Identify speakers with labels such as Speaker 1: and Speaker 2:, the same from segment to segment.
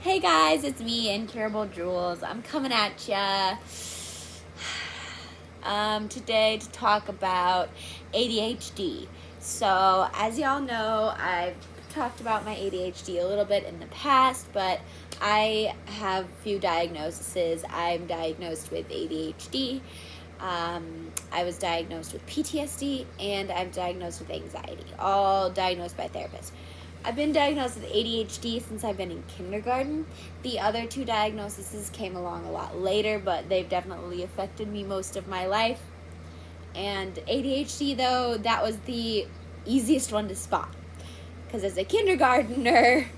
Speaker 1: Hey guys, it's me, Incurable Jules. I'm coming at ya today to talk about ADHD. So, as y'all know, I've talked about my ADHD a little bit in the past, but I have a few diagnoses. I'm diagnosed with ADHD. I was diagnosed with PTSD, and I'm diagnosed with anxiety, all diagnosed by therapists. I've been diagnosed with ADHD since I've been in kindergarten. The other two diagnoses came along a lot later, but they've definitely affected me most of my life. And ADHD, though, that was the easiest one to spot. Because as a kindergartner,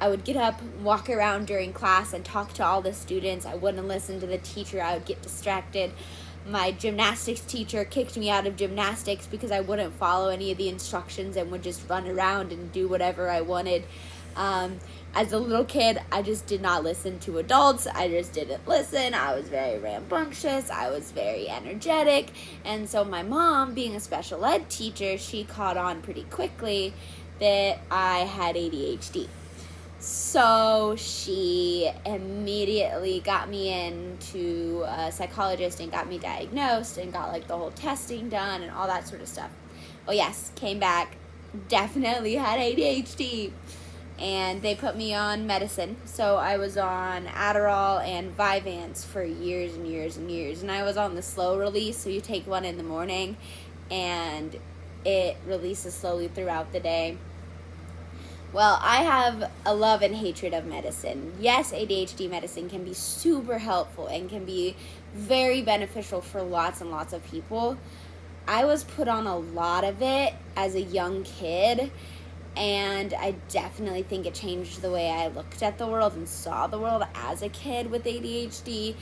Speaker 1: I would get up, walk around during class, and talk to all the students. I wouldn't listen to the teacher. I would get distracted. My gymnastics teacher kicked me out of gymnastics because I wouldn't follow any of the instructions and would just run around and do whatever I wanted. As a little kid, I just did not listen to adults. I just didn't listen. I was very rambunctious. I was very energetic. And so my mom, being a special ed teacher, she caught on pretty quickly that I had ADHD. So she immediately got me into a psychologist and got me diagnosed and got like the whole testing done and all that sort of stuff. Oh yes, came back, definitely had ADHD. And they put me on medicine. So I was on Adderall and Vyvanse for years and years and years. And I was on the slow release, so you take one in the morning and it releases slowly throughout the day. Well, I have a love and hatred of medicine. Yes, ADHD medicine can be super helpful and can be very beneficial for lots and lots of people. I was put on a lot of it as a young kid, and I definitely think it changed the way I looked at the world and saw the world as a kid with ADHD.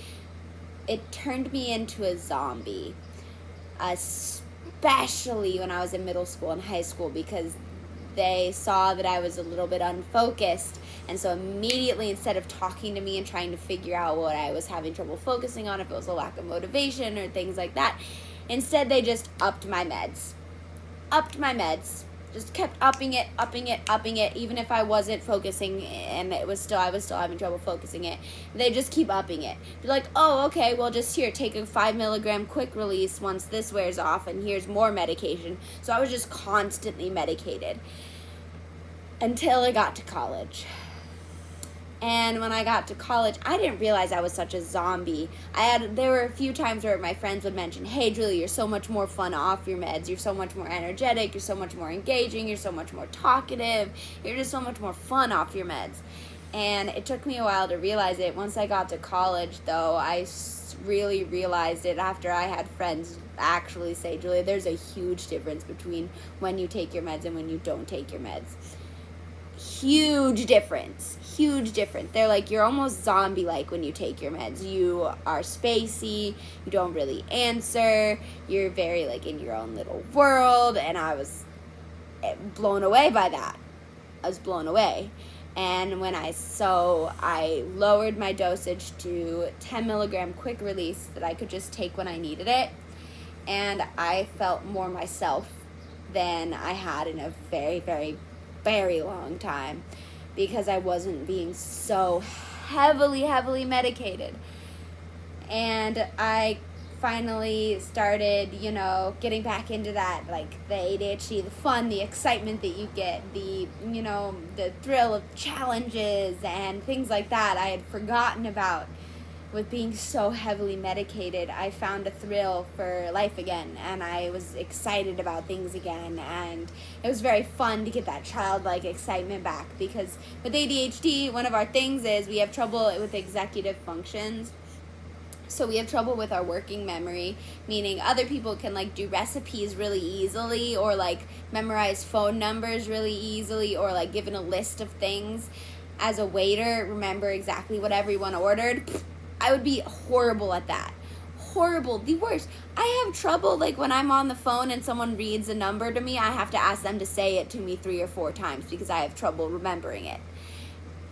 Speaker 1: It turned me into a zombie, especially when I was in middle school and high school, because they saw that I was a little bit unfocused, and so immediately, instead of talking to me and trying to figure out what I was having trouble focusing on, if it was a lack of motivation or things like that, instead they just upped my meds. Just kept upping it, even if I wasn't focusing and I was still having trouble focusing it. They just keep upping it. Be like, oh, okay, well, just here, take a 5 milligram quick release once this wears off, and here's more medication. So I was just constantly medicated until I got to college. And when I got to college, I didn't realize I was such a zombie. There were a few times where my friends would mention, hey, Julie, you're so much more fun off your meds. You're so much more energetic. You're so much more engaging. You're so much more talkative. You're just so much more fun off your meds. And it took me a while to realize it. Once I got to college, though, I really realized it after I had friends actually say, Julie, there's a huge difference between when you take your meds and when you don't take your meds. Huge difference. They're like, you're almost zombie-like when you take your meds. You are spacey, you don't really answer, you're very like in your own little world. And I was blown away by that. And when I lowered my dosage to 10 milligram quick release that I could just take when I needed it, and I felt more myself than I had in a very, very, very long time, because I wasn't being so heavily medicated. And I finally started, getting back into that, like the ADHD, the fun, the excitement that you get, the thrill of challenges and things like that I had forgotten about. With being so heavily medicated, I found a thrill for life again, and I was excited about things again, and it was very fun to get that childlike excitement back, because with ADHD, one of our things is we have trouble with executive functions. So we have trouble with our working memory, meaning other people can like do recipes really easily, or like memorize phone numbers really easily, or like given a list of things as a waiter, remember exactly what everyone ordered. I would be horrible at that. Horrible, the worst. I have trouble, like when I'm on the phone and someone reads a number to me, I have to ask them to say it to me 3 or 4 times because I have trouble remembering it.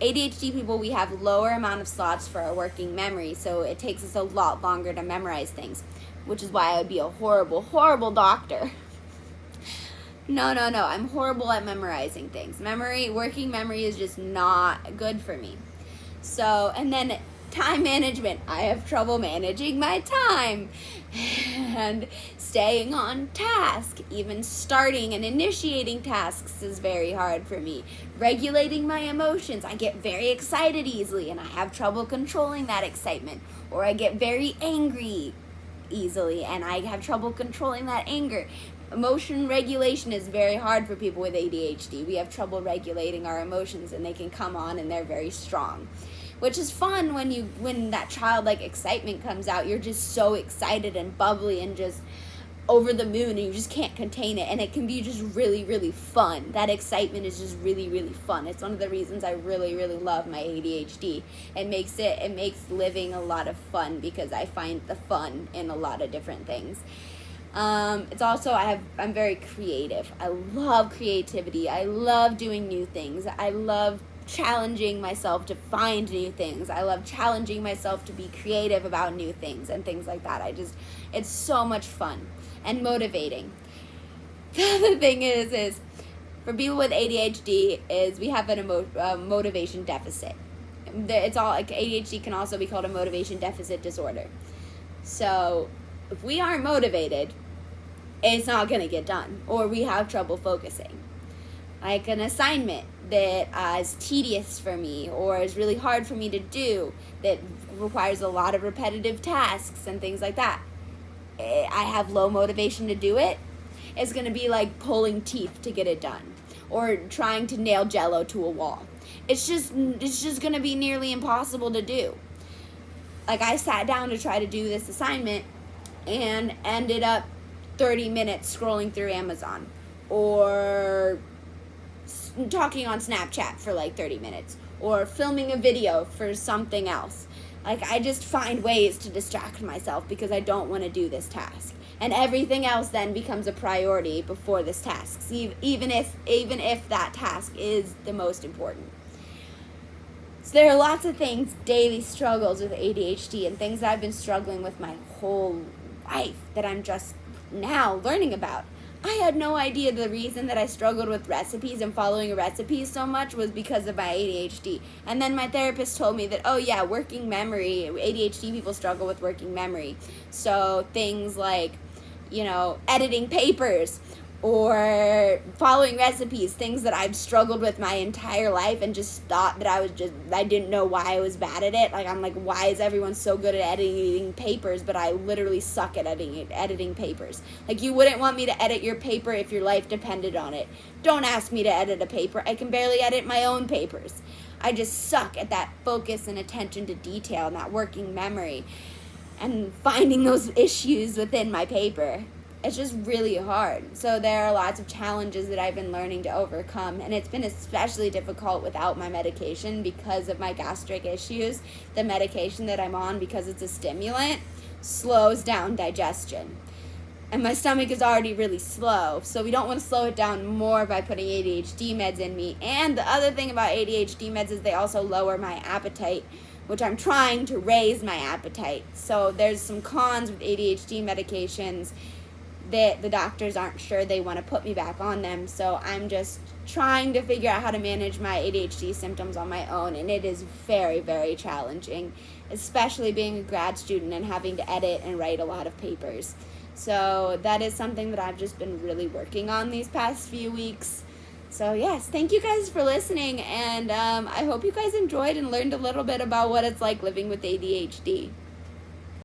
Speaker 1: ADHD people, we have lower amount of slots for our working memory, so it takes us a lot longer to memorize things, which is why I would be a horrible doctor. No, I'm horrible at memorizing things. Working memory is just not good for me. So, and then time management. I have trouble managing my time and staying on task. Even starting and initiating tasks is very hard for me. Regulating my emotions. I get very excited easily and I have trouble controlling that excitement. Or I get very angry easily and I have trouble controlling that anger. Emotion regulation is very hard for people with ADHD. We have trouble regulating our emotions and they can come on and they're very strong. Which is fun when that childlike excitement comes out. You're just so excited and bubbly and just over the moon and you just can't contain it, and it can be just really, really fun. That excitement is just really, really fun. It's one of the reasons I really, really love my ADHD. It makes living a lot of fun because I find the fun in a lot of different things. It's also, I'm very creative. I love creativity. I love doing new things. I love challenging myself to find new things. I love challenging myself to be creative about new things and things like that. It's so much fun and motivating. The other thing is for people with ADHD is we have a motivation deficit. It's all like ADHD can also be called a motivation deficit disorder. So if we aren't motivated, it's not going to get done, or we have trouble focusing. Like an assignment that is tedious for me or is really hard for me to do, that requires a lot of repetitive tasks and things like that. I have low motivation to do it. It's going to be like pulling teeth to get it done or trying to nail Jell-O to a wall. It's just going to be nearly impossible to do. Like I sat down to try to do this assignment and ended up 30 minutes scrolling through Amazon or talking on Snapchat for like 30 minutes or filming a video for something else. Like I just find ways to distract myself because I don't want to do this task. And everything else then becomes a priority before this task, even if that task is the most important. So there are lots of things, daily struggles with ADHD and things that I've been struggling with my whole life that I'm just now learning about. I had no idea the reason that I struggled with recipes and following recipes so much was because of my ADHD. And then my therapist told me that, oh yeah, working memory, ADHD people struggle with working memory. So things like, editing papers or following recipes, things that I've struggled with my entire life and just thought that I didn't know why I was bad at it. Like, I'm like, why is everyone so good at editing papers, but I literally suck at editing papers. Like, you wouldn't want me to edit your paper if your life depended on it. Don't ask me to edit a paper. I can barely edit my own papers. I just suck at that focus and attention to detail and that working memory and finding those issues within my paper. It's just really hard. So there are lots of challenges that I've been learning to overcome, and it's been especially difficult without my medication because of my gastric issues. The medication that I'm on, because it's a stimulant, slows down digestion. And my stomach is already really slow, so we don't want to slow it down more by putting ADHD meds in me. And the other thing about ADHD meds is they also lower my appetite, which I'm trying to raise my appetite. So there's some cons with ADHD medications that the doctors aren't sure they want to put me back on them. So I'm just trying to figure out how to manage my ADHD symptoms on my own, and it is very, very challenging, especially being a grad student and having to edit and write a lot of papers. So that is something that I've just been really working on these past few weeks. So yes, thank you guys for listening, and I hope you guys enjoyed and learned a little bit about what it's like living with ADHD.